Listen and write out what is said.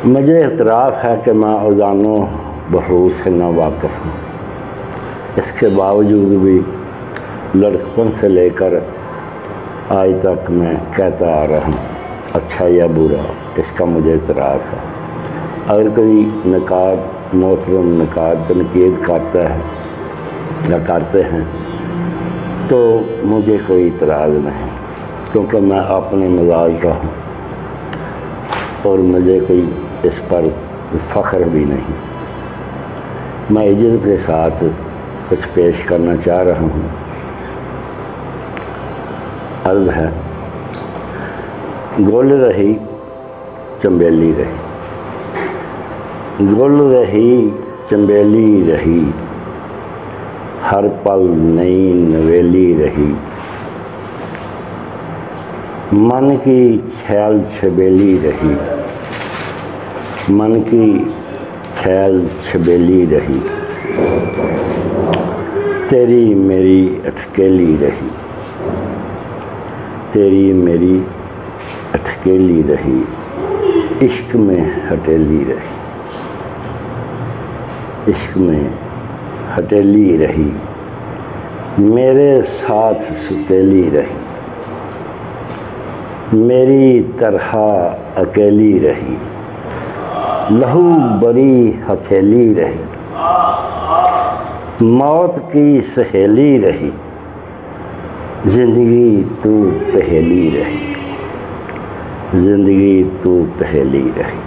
مجھے اعتراف ہے کہ میں اذان و بحوث سے ناواقف ہوں، اس کے باوجود بھی لڑکپن سے لے کر آج تک میں کہتا آ رہا ہوں اچھا یا برا، اس کا مجھے اعتراف ہے۔ اگر کوئی نقاد محترم نقاد تنقید کرتا ہے یا کرتے ہیں تو مجھے کوئی اعتراض نہیں، کیونکہ میں اپنے مزاج کا ہوں اور مجھے کوئی اس پر فخر بھی نہیں۔ میں عزت کے ساتھ کچھ پیش کرنا چاہ رہا ہوں۔ عرض ہے، گل رہی چنبیلی رہی، گل رہی چنبیلی رہی، ہر پل نئی نویلی رہی، من کی چھیل چھبیلی رہی، من کی چھیل چھبیلی رہی، تیری میری اٹکیلی رہی، تیری میری اٹکیلی رہی، عشق میں ہٹیلی رہی، عشق میں ہٹیلی رہی، میرے ساتھ ستیلی رہی، میری طرح اکیلی رہی، لہو بری ہتھیلی رہی، موت کی سہیلی رہی، زندگی تو پہیلی رہی، زندگی تو پہیلی رہی۔